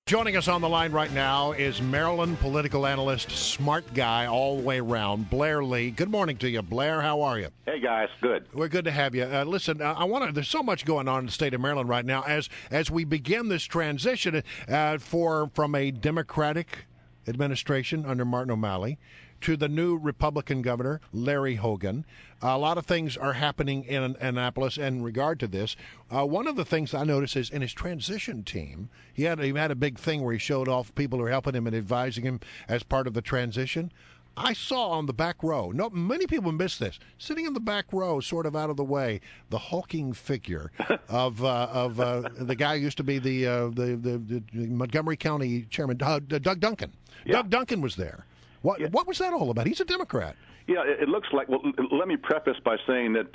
Joining us on the line right now is Maryland political analyst, smart guy all the way around, Blair Lee. Good morning to you, Blair. How are you? Hey, guys. Good. We're good to have you. Listen, there's so much going on in the state of Maryland right now as we begin this transition from a Democratic administration under Martin O'Malley to the new Republican governor, Larry Hogan. A lot of things are happening in Annapolis in regard to this. One of the things I noticed is in his transition team, he had a big thing where he showed off people who are helping him and advising him as part of the transition. I saw on the back row, many people missed this, sitting in the back row, sort of out of the way, the hulking figure of the guy who used to be the Montgomery County chairman, Doug Duncan. Yeah. Doug Duncan was there. What was that all about? He's a Democrat. Yeah, it looks like, well, let me preface by saying that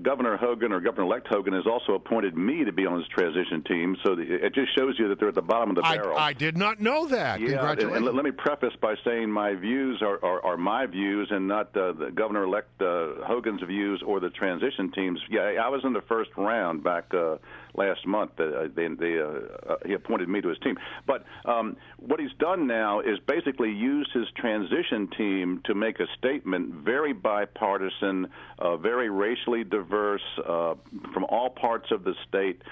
Governor Hogan, or Governor-elect Hogan, has also appointed me to be on his transition team, so it just shows you that they're at the bottom of the barrel. I did not know that. Yeah, Congratulations. and let me preface by saying my views are my views and not the Governor-elect Hogan's views or the transition team's. Yeah, I was in the first round back last month. He appointed me to his team. But what he's done now is basically used his transition team to make a statement, very bipartisan, very racially diverse, from all parts of the state.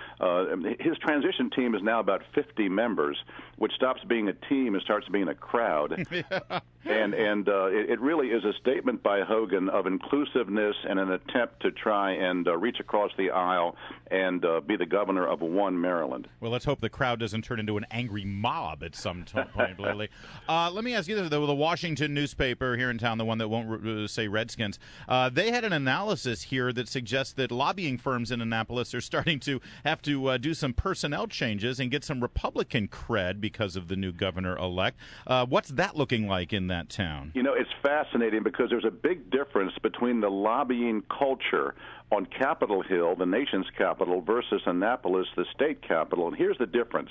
His transition team is now about 50 members, which stops being a team and starts being a crowd. Yeah. And it really is a statement by Hogan of inclusiveness and an attempt to try and reach across the aisle and be the governor of one Maryland. Well, let's hope the crowd doesn't turn into an angry mob at some point, Blair Lee. Let me ask you, the Washington newspaper here in town, the one that won't say Redskins, they had an analysis here that suggests that lobbying firms in Annapolis are starting to have to do some personnel changes and get some Republican cred because of the new governor-elect. What's that looking like in that town? You know, it's fascinating because there's a big difference between the lobbying culture on Capitol Hill, the nation's capital, versus Annapolis, the state capital. And here's the difference.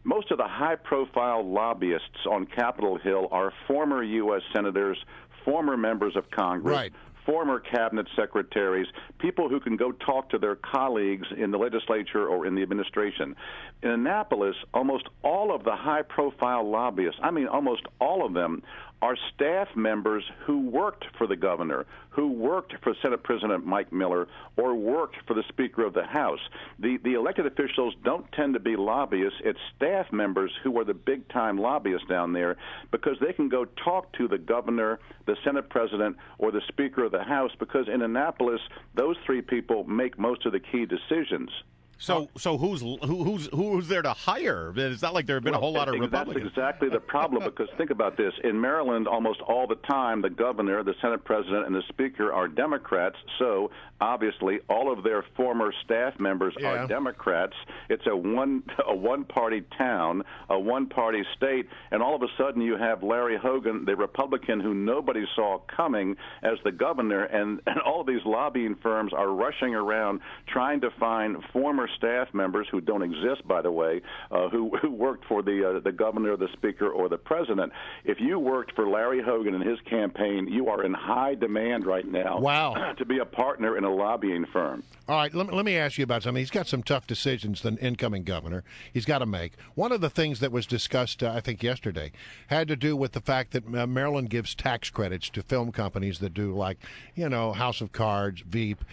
Most of the high-profile lobbyists on Capitol Hill are former U.S. senators, former members of Congress, right, former cabinet secretaries, people who can go talk to their colleagues in the legislature or in the administration. In Annapolis, almost all of the high-profile lobbyists, I mean almost all of them, are staff members who worked for the governor, who worked for Senate President Mike Miller, or worked for the Speaker of the House. The elected officials don't tend to be lobbyists. It's staff members who are the big-time lobbyists down there because they can go talk to the governor, the Senate President, or the Speaker of the House because in Annapolis, those three people make most of the key decisions. So who's there to hire? It's not like there have been a whole lot of Republicans. That's exactly the problem, because think about this. In Maryland, almost all the time, the governor, the Senate President, and the Speaker are Democrats, so obviously all of their former staff members are Democrats. It's a one-party town, a one-party state, and all of a sudden you have Larry Hogan, the Republican who nobody saw coming, as the governor, and all of these lobbying firms are rushing around trying to find former staff members who don't exist, by the way, who worked for the governor, the speaker, or the president. If you worked for Larry Hogan and his campaign, you are in high demand right now. Wow. To be a partner in a lobbying firm. All right, let me ask you about something. He's got some tough decisions, the incoming governor, he's got to make. One of the things that was discussed, I think, yesterday had to do with the fact that Maryland gives tax credits to film companies that do, like, House of Cards, Veep,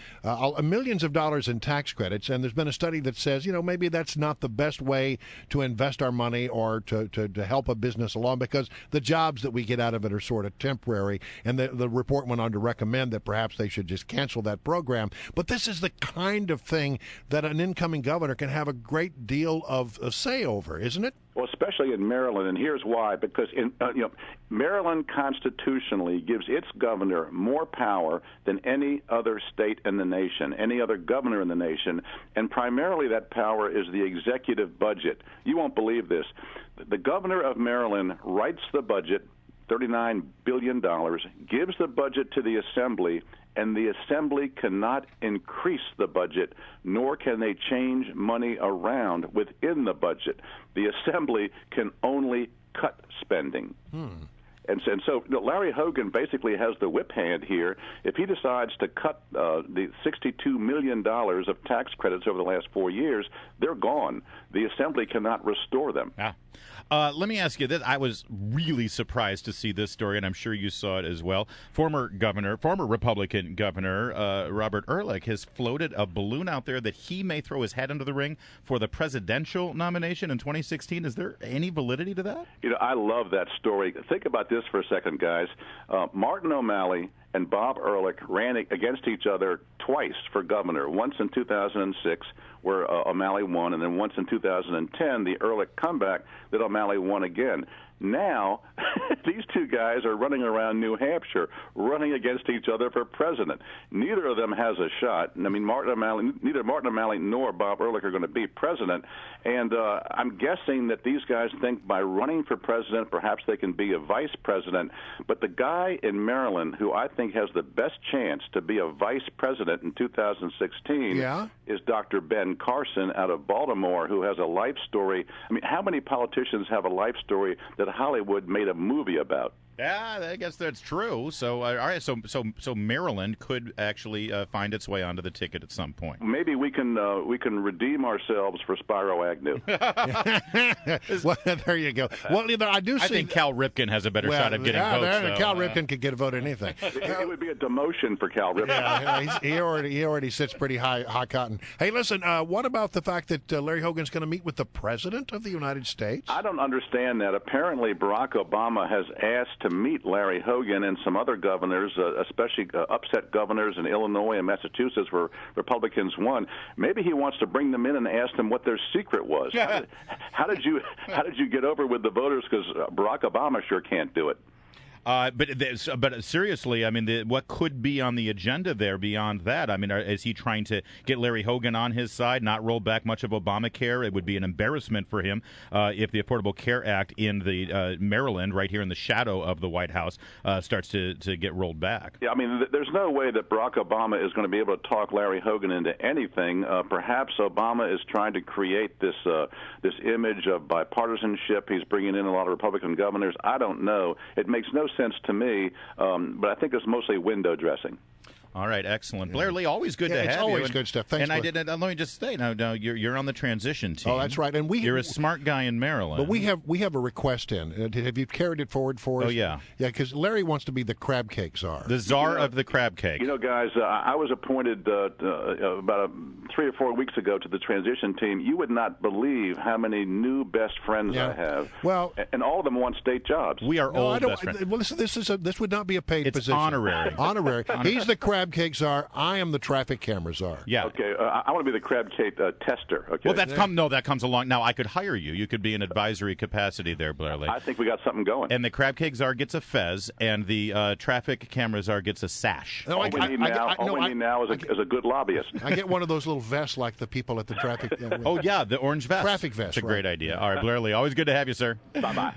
millions of dollars in tax credits, and there's been a study that says, maybe that's not the best way to invest our money or to help a business along, because the jobs that we get out of it are sort of temporary. And the report went on to recommend that perhaps they should just cancel that program. But this is the kind of thing that an incoming governor can have a great deal of say over, isn't it? Well, especially in Maryland, and here's why. Because Maryland constitutionally gives its governor more power than any other state in the nation, any other governor in the nation, and primarily that power is the executive budget. You won't believe this. The governor of Maryland writes the budget, $39 billion, gives the budget to the Assembly, and the Assembly cannot increase the budget, nor can they change money around within the budget. The Assembly can only cut spending. And so Larry Hogan basically has the whip hand here. If he decides to cut the $62 million of tax credits over the last 4 years, they're gone. The Assembly cannot restore them. Yeah. Let me ask you this. I was really surprised to see this story, and I'm sure you saw it as well. Former Republican Governor Robert Ehrlich has floated a balloon out there that he may throw his hat into the ring for the presidential nomination in 2016. Is there any validity to that? I love that story. Think about this for a second, guys. Martin O'Malley and Bob Ehrlich ran against each other twice for governor, once in 2006 where O'Malley won, and then once in 2010, the Ehrlich comeback that O'Malley won again. Now, these two guys are running around New Hampshire, running against each other for president. Neither of them has a shot. I mean, neither Martin O'Malley nor Bob Ehrlich are going to be president. And I'm guessing that these guys think by running for president, perhaps they can be a vice president. But the guy in Maryland who I think has the best chance to be a vice president in 2016 is Dr. Ben Carson out of Baltimore, who has a life story. I mean, how many politicians have a life story that Hollywood made a movie about? Yeah, I guess that's true. So, all right. So Maryland could actually find its way onto the ticket at some point. Maybe we can redeem ourselves for Spyro Agnew. Well, there you go. Well, I think Cal Ripken has a better shot at getting votes. Cal Ripken could get a vote at anything. It would be a demotion for Cal Ripken. Yeah, he already sits pretty high cotton. Hey, listen. What about the fact that Larry Hogan's going to meet with the president of the United States? I don't understand that. Apparently, Barack Obama has asked to meet Larry Hogan and some other governors, especially upset governors in Illinois and Massachusetts where Republicans won. Maybe he wants to bring them in and ask them what their secret was. How did you get over with the voters? Because Barack Obama sure can't do it. But seriously, I mean, what could be on the agenda there beyond that? I mean, is he trying to get Larry Hogan on his side, not roll back much of Obamacare? It would be an embarrassment for him if the Affordable Care Act in the Maryland, right here in the shadow of the White House, starts to get rolled back. Yeah, I mean, there's no way that Barack Obama is going to be able to talk Larry Hogan into anything. Perhaps Obama is trying to create this image of bipartisanship. He's bringing in a lot of Republican governors. I don't know. It makes no sense to me, but I think it's mostly window dressing. All right, excellent. Blair Lee, always good to have you. It's always good stuff. Thanks. And let me just say, now you're on the transition team. Oh, that's right. And you're a smart guy in Maryland. But we have a request in. Have you carried it forward for us? Oh, yeah. Yeah, because Larry wants to be the crab cake czar. The czar of the crab cake. Guys, I was appointed about 3 or 4 weeks ago to the transition team. You would not believe how many new best friends I have. Well, and all of them want state jobs. We are all best friends. Well, this would not be a paid position. It's honorary. Honorary. He's the crab cake czar. I am the traffic camera czar. Yeah. Okay. I want to be the crab cake tester. Okay. Well, that comes along. Now, I could hire you. You could be in advisory capacity there, Blair Lee. I think we got something going. And the crab cake czar gets a fez, and the traffic camera czar gets a sash. All we need now is a good lobbyist. I get one of those little vests like the people at the traffic. Oh, yeah, the orange vest. Traffic vest. That's a great idea. All right, Blair Lee, always good to have you, sir. Bye-bye.